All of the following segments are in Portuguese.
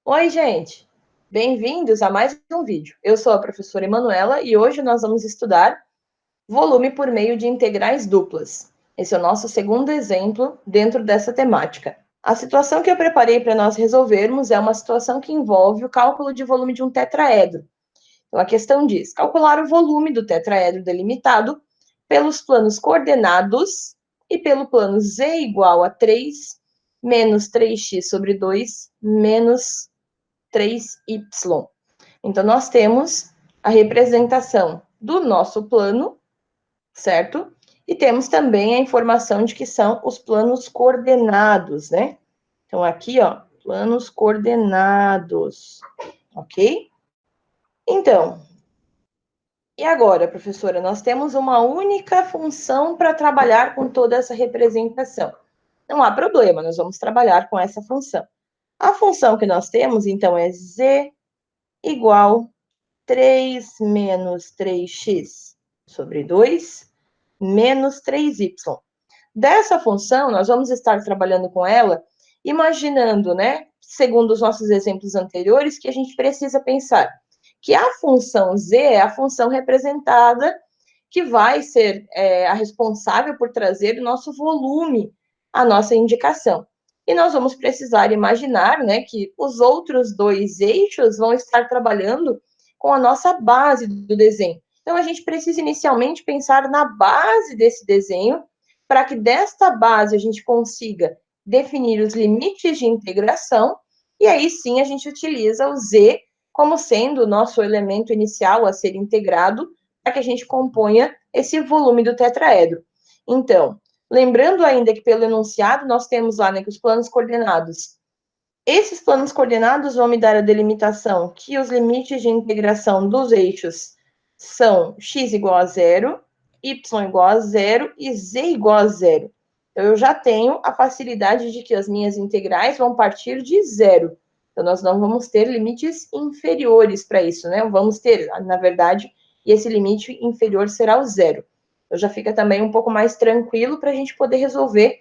Oi, gente! Bem-vindos a mais um vídeo. Eu sou a professora Emanuela e hoje nós vamos estudar volume por meio de integrais duplas. Esse é o nosso segundo exemplo dentro dessa temática. A situação que eu preparei para nós resolvermos é uma situação que envolve o cálculo de volume de um tetraedro. Então, a questão diz: calcular o volume do tetraedro delimitado pelos planos coordenados e pelo plano z igual a 3 menos 3x sobre 2 menos 3y. Então, nós temos a representação do nosso plano, certo? E temos também a informação de que são os planos coordenados, né? Então, aqui, ó, planos coordenados, ok? Então, e agora, professora, nós temos uma única função para trabalhar com toda essa representação. Não há problema, nós vamos trabalhar com essa função. A função que nós temos, então, é z igual 3 menos 3x sobre 2 menos 3y. Dessa função, nós vamos estar trabalhando com ela, imaginando, né, segundo os nossos exemplos anteriores, que a gente precisa pensar que a função z é a função representada que vai ser a responsável por trazer o nosso volume à nossa indicação. E nós vamos precisar imaginar, né, que os outros dois eixos vão estar trabalhando com a nossa base do desenho. Então, a gente precisa inicialmente pensar na base desse desenho, para que desta base a gente consiga definir os limites de integração, e aí sim a gente utiliza o z como sendo o nosso elemento inicial a ser integrado, para que a gente componha esse volume do tetraedro. Então, lembrando ainda que pelo enunciado nós temos lá, né, que os planos coordenados. Esses planos coordenados vão me dar a delimitação que os limites de integração dos eixos são x igual a zero, y igual a zero e z igual a zero. Então, eu já tenho a facilidade de que as minhas integrais vão partir de zero. Então, nós não vamos ter limites inferiores para isso, né? Vamos ter, na verdade, e esse limite inferior será o zero. Então, já fica também um pouco mais tranquilo para a gente poder resolver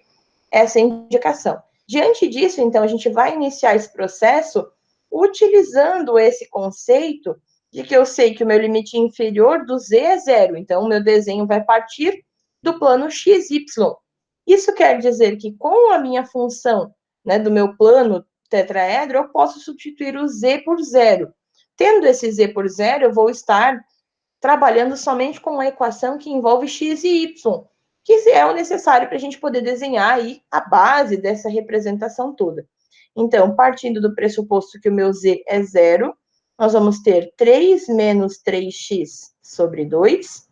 essa indicação. Diante disso, então, a gente vai iniciar esse processo utilizando esse conceito de que eu sei que o meu limite inferior do z é zero. Então, o meu desenho vai partir do plano xy. Isso quer dizer que com a minha função, né, do meu plano tetraedro, eu posso substituir o z por zero. Tendo esse z por zero, eu vou estar trabalhando somente com uma equação que envolve x e y, que é o necessário para a gente poder desenhar aí a base dessa representação toda. Então, partindo do pressuposto que o meu z é zero, nós vamos ter 3 menos 3x sobre 2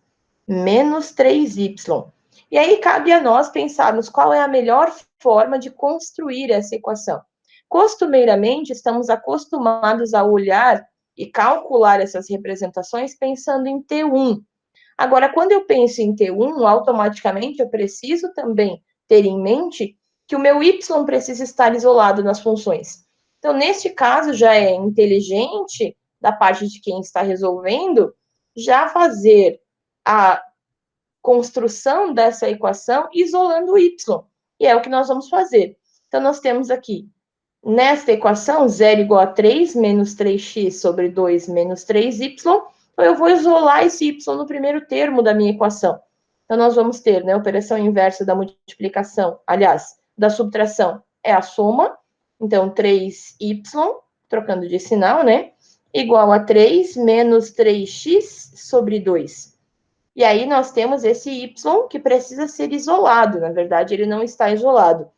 menos 3y. E aí cabe a nós pensarmos qual é a melhor forma de construir essa equação. Costumeiramente, estamos acostumados a olhar e calcular essas representações pensando em T1. Agora, quando eu penso em T1, automaticamente eu preciso também ter em mente que o meu y precisa estar isolado nas funções. Então, neste caso, já é inteligente da parte de quem está resolvendo já fazer a construção dessa equação isolando o y. E é o que nós vamos fazer. Então, nós temos aqui, nesta equação, zero igual a 3 menos 3x sobre 2 menos 3y. Então, eu vou isolar esse y no primeiro termo da minha equação. Então, nós vamos ter, né, a operação inversa da multiplicação, aliás, da subtração, é a soma. Então, 3y, trocando de sinal, né, igual a 3 menos 3x sobre 2. E aí nós temos esse y que precisa ser isolado. Na verdade, ele não está isolado.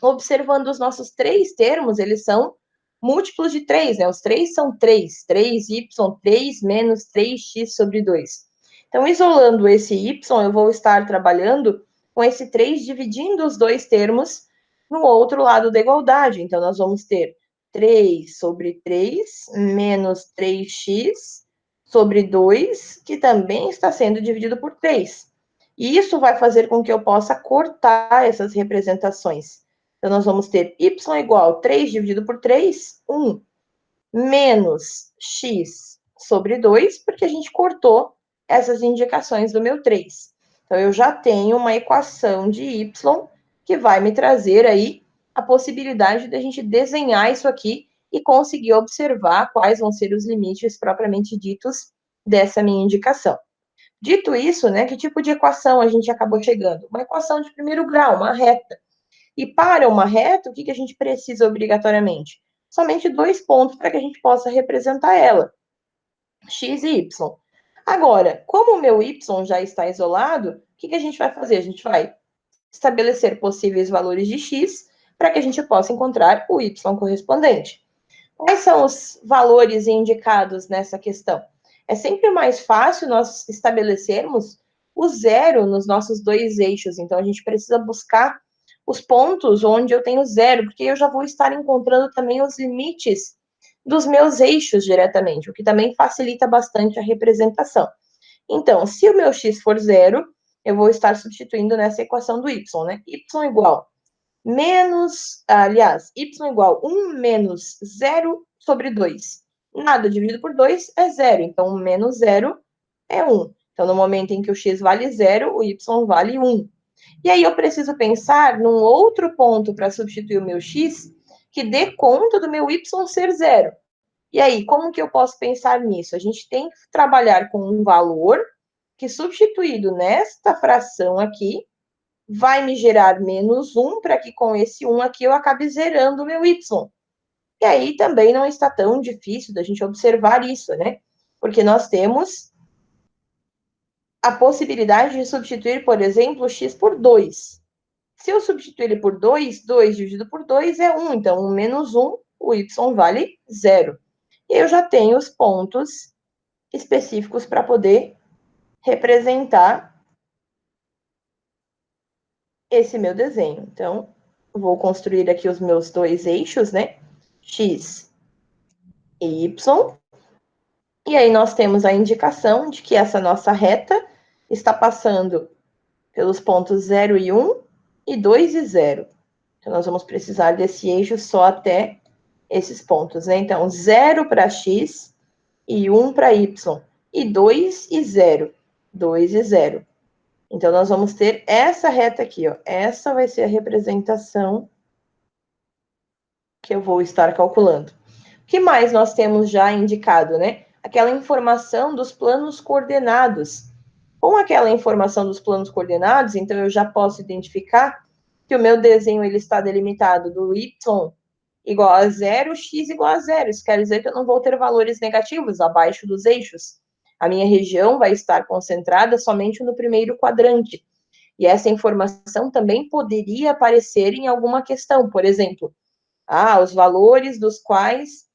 Observando os nossos três termos, eles são múltiplos de 3, né? Os três são 3. 3y, 3 menos 3x sobre 2. Então, isolando esse y, eu vou estar trabalhando com esse 3, dividindo os dois termos no outro lado da igualdade. Então, nós vamos ter 3 sobre 3 menos 3x sobre 2, que também está sendo dividido por 3. E isso vai fazer com que eu possa cortar essas representações. Então, nós vamos ter y igual a 3 dividido por 3, 1, menos x sobre 2, porque a gente cortou essas indicações do meu 3. Então, eu já tenho uma equação de y que vai me trazer aí a possibilidade de a gente desenhar isso aqui e conseguir observar quais vão ser os limites propriamente ditos dessa minha indicação. Dito isso, né, que tipo de equação a gente acabou chegando? Uma equação de primeiro grau, uma reta. E para uma reta, o que a gente precisa obrigatoriamente? Somente 2 pontos para que a gente possa representar ela, x e y. Agora, como o meu y já está isolado, o que a gente vai fazer? A gente vai estabelecer possíveis valores de x para que a gente possa encontrar o y correspondente. Quais são os valores indicados nessa questão? É sempre mais fácil nós estabelecermos o zero nos nossos dois eixos, então a gente precisa buscar os pontos onde eu tenho zero, porque eu já vou estar encontrando também os limites dos meus eixos diretamente, o que também facilita bastante a representação. Então, se o meu x for zero, eu vou estar substituindo nessa equação do y, né? Y igual y igual 1 menos 0 sobre 2. Nada dividido por 2 é zero, então menos 0 é 1. Então, no momento em que o x vale 0, o y vale 1. E aí eu preciso pensar num outro ponto para substituir o meu x que dê conta do meu y ser zero. E aí, como que eu posso pensar nisso? A gente tem que trabalhar com um valor que, substituído nesta fração aqui, vai me gerar menos 1, para que com esse 1 aqui eu acabe zerando o meu y. E aí também não está tão difícil da gente observar isso, né? Porque nós temos a possibilidade de substituir, por exemplo, o x por 2. Se eu substituir ele por 2, 2 dividido por 2 é 1. Então, 1 menos 1, o y vale 0. E eu já tenho os pontos específicos para poder representar esse meu desenho. Então, vou construir aqui os meus dois eixos, né? X e Y. E aí nós temos a indicação de que essa nossa reta está passando pelos pontos 0 e 1 e 2 e 0. Então, nós vamos precisar desse eixo só até esses pontos, né? Então, 0 para X e 1 para Y. E 2 e 0. 2 e 0. Então, nós vamos ter essa reta aqui, ó. Essa vai ser a representação que eu vou estar calculando. O que mais nós temos já indicado, né? Aquela informação dos planos coordenados. Com aquela informação dos planos coordenados, então eu já posso identificar que o meu desenho ele está delimitado do y igual a 0, x igual a 0. Isso quer dizer que eu não vou ter valores negativos abaixo dos eixos. A minha região vai estar concentrada somente no primeiro quadrante. E essa informação também poderia aparecer em alguma questão, por exemplo, os valores dos quais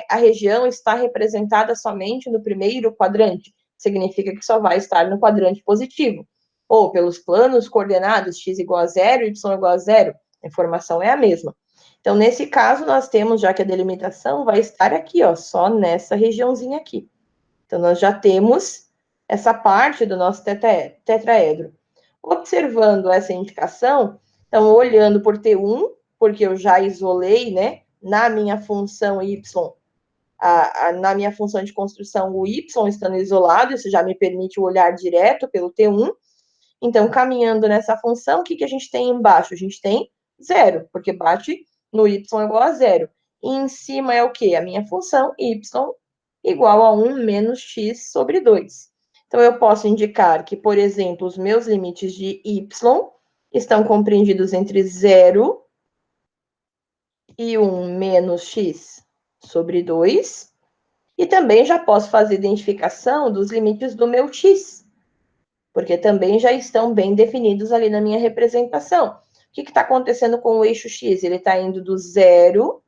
a região está representada somente no primeiro quadrante. Significa que só vai estar no quadrante positivo. Ou pelos planos coordenados, x igual a 0, y igual a 0. A informação é a mesma. Então, nesse caso, nós temos já que a delimitação vai estar aqui, ó, só nessa regiãozinha aqui. Então, nós já temos essa parte do nosso tetraedro. Observando essa indicação, então, olhando por T1, porque eu já isolei, né, na minha função y, na minha função de construção, o y estando isolado, isso já me permite o olhar direto pelo T1. Então, caminhando nessa função, o que a gente tem embaixo? A gente tem 0, porque bate no y igual a 0. E em cima é o quê? A minha função y igual a 1 menos x sobre 2. Então, eu posso indicar que, por exemplo, os meus limites de y estão compreendidos entre 0 e 1 menos x sobre 2. E também já posso fazer identificação dos limites do meu x, porque também já estão bem definidos ali na minha representação. O que está acontecendo com o eixo x? Ele está indo do 0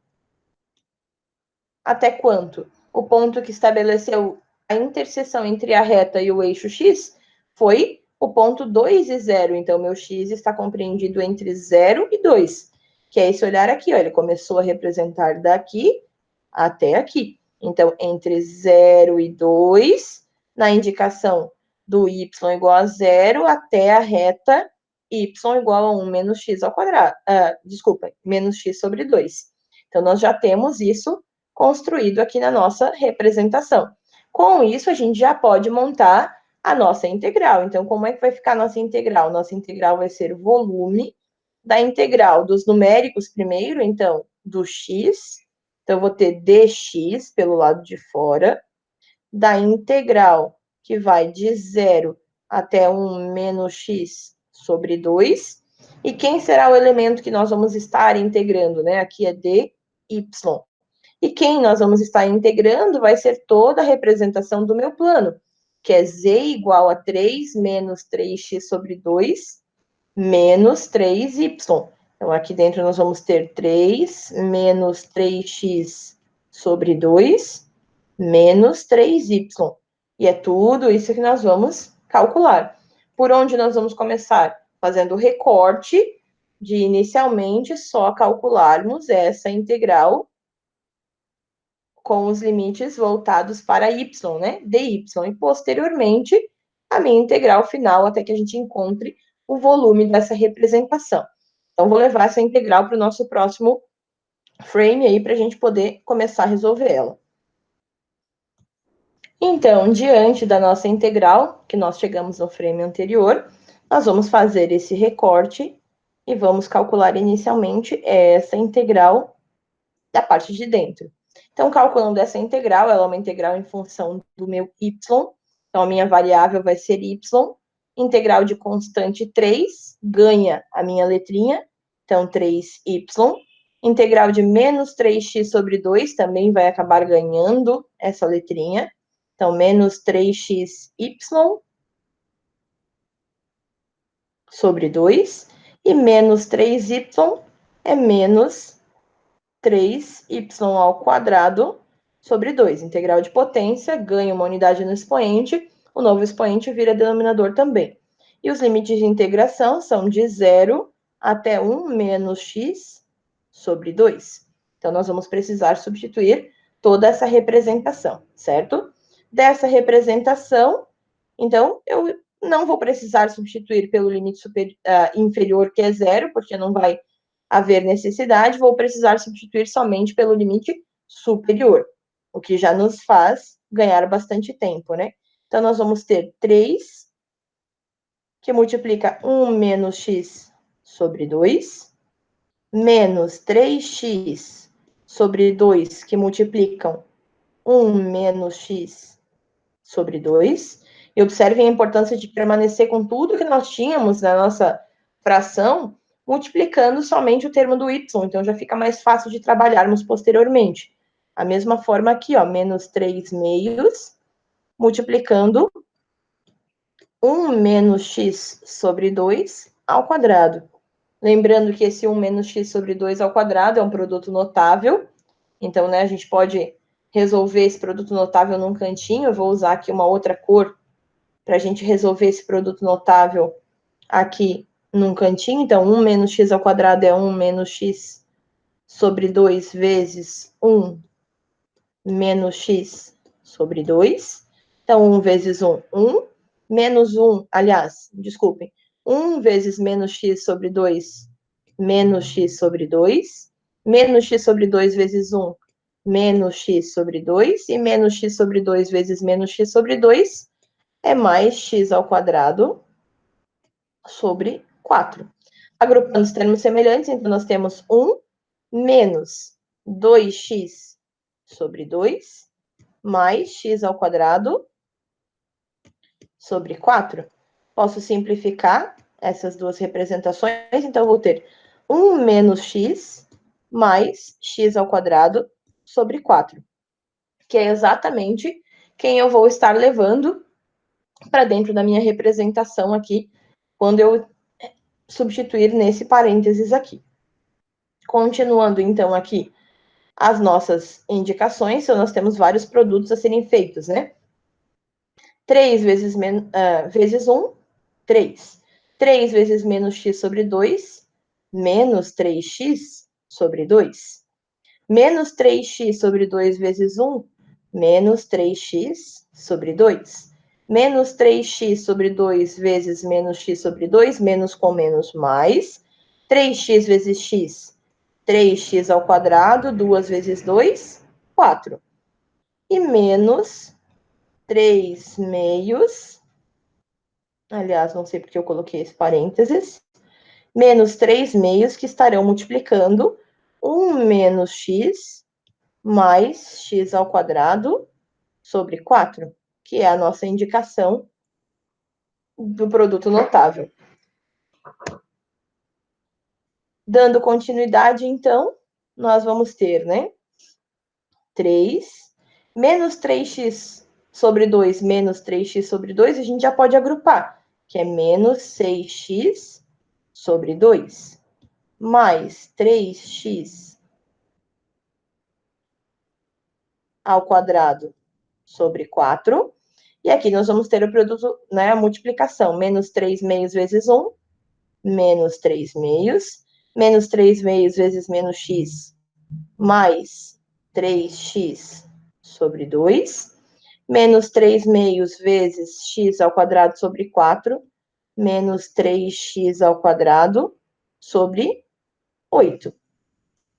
até quanto? O ponto que estabeleceu a interseção entre a reta e o eixo x foi o ponto 2 e 0. Então, meu x está compreendido entre 0 e 2, que é esse olhar aqui, ó. Ele começou a representar daqui até aqui. Então, entre 0 e 2, na indicação do y igual a 0 até a reta y igual a 1 menos x ao quadrado. Menos x sobre 2. Então, nós já temos isso construído aqui na nossa representação. Com isso, a gente já pode montar a nossa integral. Então, como é que vai ficar a nossa integral? Nossa integral vai ser volume da integral dos numéricos primeiro, então, do x Então, eu vou ter dx pelo lado de fora, da integral, que vai de 0 até 1 menos x sobre 2. E quem será o elemento que nós vamos estar integrando, né? Aqui é dy. E quem nós vamos estar integrando vai ser toda a representação do meu plano, que é z igual a 3 menos 3x sobre 2 menos 3y. Então, aqui dentro nós vamos ter 3 menos 3x sobre 2 menos 3y. E é tudo isso que nós vamos calcular. Por onde nós vamos começar? Fazendo o recorte de, inicialmente, só calcularmos essa integral com os limites voltados para y, né? dy. E, posteriormente, a minha integral final, até que a gente encontre o volume dessa representação. Então, vou levar essa integral para o nosso próximo frame aí, para a gente poder começar a resolver ela. Então, diante da nossa integral, que nós chegamos no frame anterior, nós vamos fazer esse recorte e vamos calcular inicialmente essa integral da parte de dentro. Então, calculando essa integral, ela é uma integral em função do meu y, então a minha variável vai ser y, integral de constante 3, ganha a minha letrinha, então 3y, integral de menos 3x sobre 2, também vai acabar ganhando essa letrinha, então menos 3xy sobre 2, e menos 3y é menos 3y ao quadrado sobre 2. Integral de potência, ganha uma unidade no expoente, o novo expoente vira denominador também. E os limites de integração são de 0 até 1 menos x sobre 2. Então, nós vamos precisar substituir toda essa representação, certo? Dessa representação, então, eu não vou precisar substituir pelo limite inferior, que é 0, porque não vai haver necessidade, vou precisar substituir somente pelo limite superior, o que já nos faz ganhar bastante tempo, né? Então, nós vamos ter 3, que multiplica 1 menos x sobre 2, menos 3x sobre 2, que multiplicam 1 menos x sobre 2. E observem a importância de permanecer com tudo que nós tínhamos na nossa fração, multiplicando somente o termo do y. Então, já fica mais fácil de trabalharmos posteriormente. A mesma forma aqui, ó, menos 3 meios, multiplicando 1 menos x sobre 2 ao quadrado. Lembrando que esse 1 menos x sobre 2 ao quadrado é um produto notável. Então, né, a gente pode resolver esse produto notável num cantinho. Eu vou usar aqui uma outra cor para a gente resolver esse produto notável aqui num cantinho. Então, 1 menos x ao quadrado é 1 menos x sobre 2 vezes 1 menos x sobre 2. Então, 1 vezes 1, 1. Menos 1, aliás, desculpem. 1 vezes menos x sobre 2, menos x sobre 2. Menos x sobre 2 vezes 1, menos x sobre 2. E menos x sobre 2 vezes menos x sobre 2 é mais x ao quadrado sobre 4. Agrupando os termos semelhantes, então, nós temos 1 menos 2x sobre 2, mais x ao quadrado sobre 4. Posso simplificar essas duas representações, então, eu vou ter 1 menos x mais x ao quadrado sobre 4, que é exatamente quem eu vou estar levando para dentro da minha representação aqui, quando eu substituir nesse parênteses aqui. Continuando, então, aqui as nossas indicações, então, nós temos vários produtos a serem feitos, né? 3 vezes 1, 3. 3 vezes menos x sobre 2, menos 3x sobre 2. Menos 3x sobre 2 vezes 1, menos 3x sobre 2. Menos 3x sobre 2 vezes menos x sobre 2, menos com menos mais. 3x vezes x, 3x ao quadrado, 2 vezes 2, 4. E menos 3 meios, aliás, não sei porque eu coloquei esse parênteses, menos 3 meios que estarão multiplicando 1 menos x mais x ao quadrado sobre 4, que é a nossa indicação do produto notável. Dando continuidade, então, nós vamos ter, né, 3 menos 3x sobre 2 menos 3x sobre 2, a gente já pode agrupar, que é menos 6x sobre 2, mais 3x ao quadrado sobre 4. E aqui nós vamos ter o produto, né, a multiplicação. Menos 3 meios vezes 1, menos 3 meios. Menos 3 meios vezes menos x, mais 3x sobre 2. Menos 3 meios vezes x ao quadrado sobre 4, menos 3x ao quadrado sobre 8.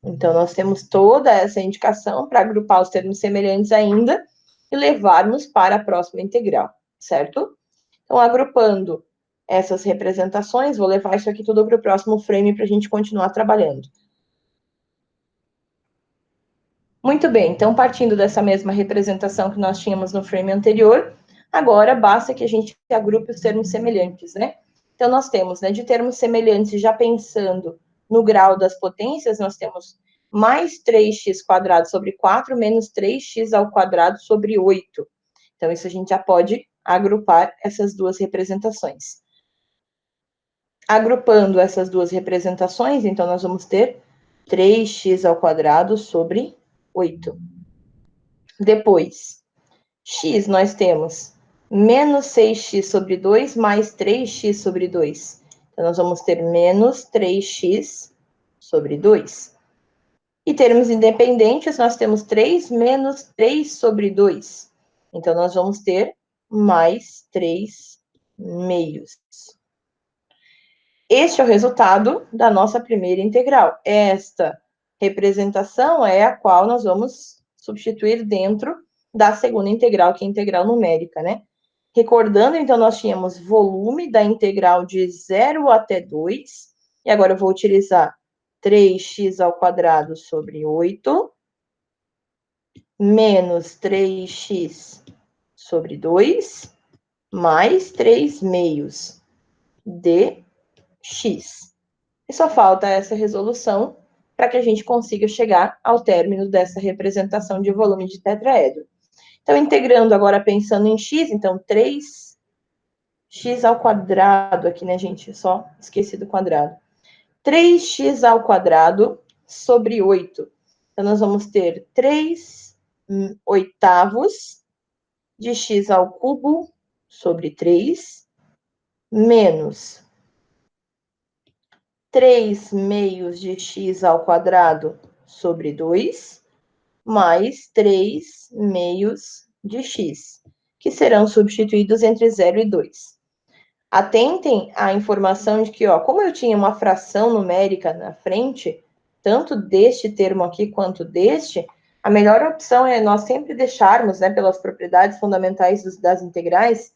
Então, nós temos toda essa indicação para agrupar os termos semelhantes ainda e levarmos para a próxima integral, certo? Então, agrupando essas representações, vou levar isso aqui tudo para o próximo frame para a gente continuar trabalhando. Muito bem, então, partindo dessa mesma representação que nós tínhamos no frame anterior, agora basta que a gente agrupe os termos semelhantes, né? Então, nós temos, né, de termos semelhantes, já pensando no grau das potências, nós temos mais 3x² sobre 4 menos 3x ao quadrado sobre 8. Então, isso a gente já pode agrupar essas duas representações. Agrupando essas duas representações, então, nós vamos ter 3x ao quadrado sobre 8. Depois, x, nós temos menos 6x sobre 2 mais 3x sobre 2. Então, nós vamos ter menos 3x sobre 2. E termos independentes, nós temos 3 menos 3 sobre 2. Então, nós vamos ter mais 3 meios. Este é o resultado da nossa primeira integral. Esta representação é a qual nós vamos substituir dentro da segunda integral, que é a integral numérica, né? Recordando, então, nós tínhamos volume da integral de 0 até 2, e agora eu vou utilizar 3x ao quadrado sobre 8, menos 3x sobre 2, mais 3 meios de x. E só falta essa resolução para que a gente consiga chegar ao término dessa representação de volume de tetraedro. Então, integrando agora, pensando em x, então, 3x ao quadrado aqui, né, gente? Só esqueci do quadrado. 3x ao quadrado sobre 8. Então, nós vamos ter 3 oitavos de x ao cubo sobre 3, menos 3 meios de x ao quadrado sobre 2, mais 3 meios de x, que serão substituídos entre 0 e 2. Atentem à informação de que, ó, como eu tinha uma fração numérica na frente, tanto deste termo aqui quanto deste, a melhor opção é nós sempre deixarmos, né, pelas propriedades fundamentais das integrais,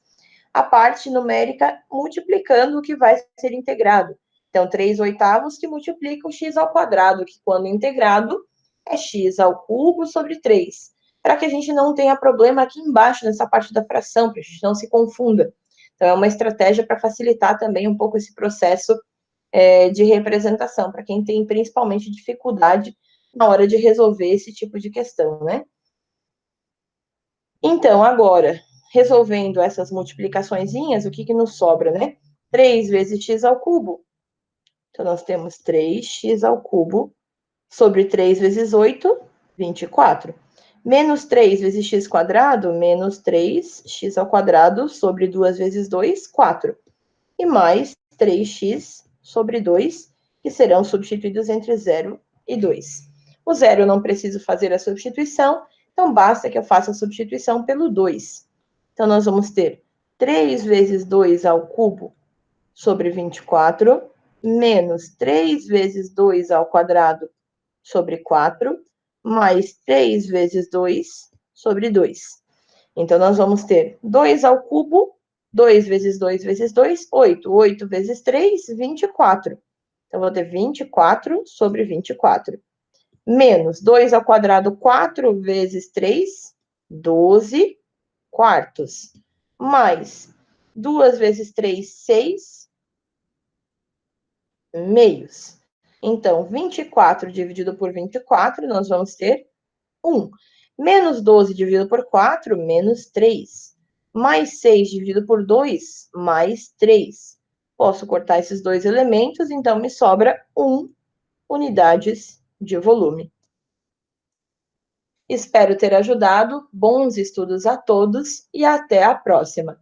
a parte numérica multiplicando o que vai ser integrado. Então, 3 oitavos que multiplica o x ao quadrado, que quando integrado é x ao cubo sobre 3. Para que a gente não tenha problema aqui embaixo, nessa parte da fração, para a gente não se confunda. Então, é uma estratégia para facilitar também um pouco esse processo de representação, para quem tem principalmente dificuldade na hora de resolver esse tipo de questão, né? Então, agora, resolvendo essas multiplicaçõezinhas, o que que nos sobra, né? 3 vezes x ao cubo. Então, nós temos 3x ao cubo sobre 3 vezes 8, 24. Menos 3 vezes x quadrado, menos 3x ao quadrado sobre 2 vezes 2, 4. E mais 3x sobre 2, que serão substituídos entre 0 e 2. O 0 eu não preciso fazer a substituição, então basta que eu faça a substituição pelo 2. Então, nós vamos ter 3 vezes 2 ao cubo sobre 24, menos 3 vezes 2 ao quadrado sobre 4, mais 3 vezes 2 sobre 2. Então, nós vamos ter 2 ao cubo, 2 vezes 2 vezes 2, 8. 8 vezes 3, 24. Então, vou ter 24 sobre 24. Menos 2 ao quadrado 4 vezes 3, 12 quartos. Mais 2 vezes 3, 6 meios. Então, 24 dividido por 24, nós vamos ter 1. Menos 12 dividido por 4, menos 3. Mais 6 dividido por 2, mais 3. Posso cortar esses dois elementos, então me sobra 1 unidades de volume. Espero ter ajudado. Bons estudos a todos e até a próxima!